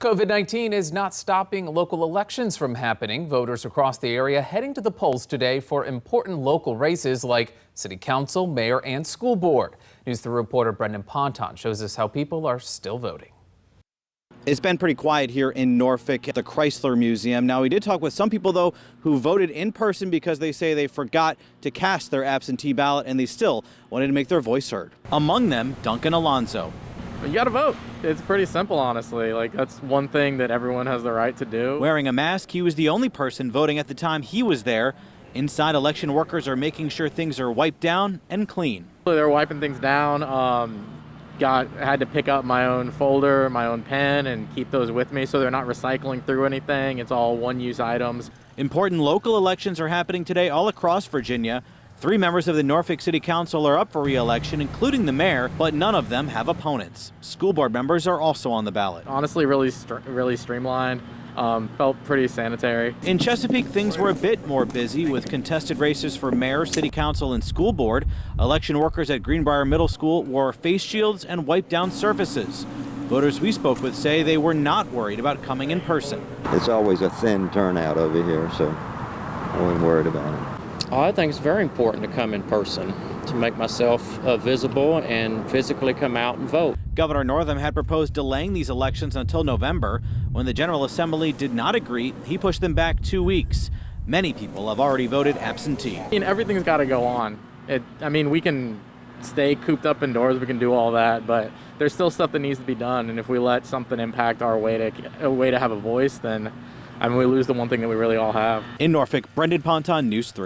COVID-19 is not stopping local elections from happening. Voters across the area heading to the polls today for important local races like city council, mayor, and school board. News 3 reporter Brendan Ponton shows us how people are still voting. It's been pretty quiet here in Norfolk at the Chrysler Museum. Now, we did talk with some people, though, who voted in person because they say they forgot to cast their absentee ballot and they still wanted to make their voice heard. Among them, Duncan Alonzo. You gotta vote. It's pretty simple, honestly. That's one thing that everyone has the right to do. Wearing a mask, he was the only person voting at the time he was there. Inside, election workers are making sure things are wiped down and clean. They're wiping things down. Had to pick up my own folder, my own pen, and keep those with me so they're not recycling through anything. It's all one-use items. Important local elections are happening today all across Virginia. 3 members of the Norfolk City Council are up for re-election, including the mayor, but none of them have opponents. School board members are also on the ballot. Honestly, really streamlined. Felt pretty sanitary. In Chesapeake, things were a bit more busy with contested races for mayor, city council, and school board. Election workers at Greenbrier Middle School wore face shields and wiped down surfaces. Voters we spoke with say they were not worried about coming in person. It's always a thin turnout over here, so I wasn't worried about it. I think it's very important to come in person, to make myself visible and physically come out and vote. Governor Northam had proposed delaying these elections until November. When the General Assembly did not agree, he pushed them back 2 weeks. Many people have already voted absentee. Everything's got to go on. We can stay cooped up indoors, we can do all that, but there's still stuff that needs to be done. And if we let something impact our way to have a voice, then we lose the one thing that we really all have. In Norfolk, Brendan Ponton, News 3.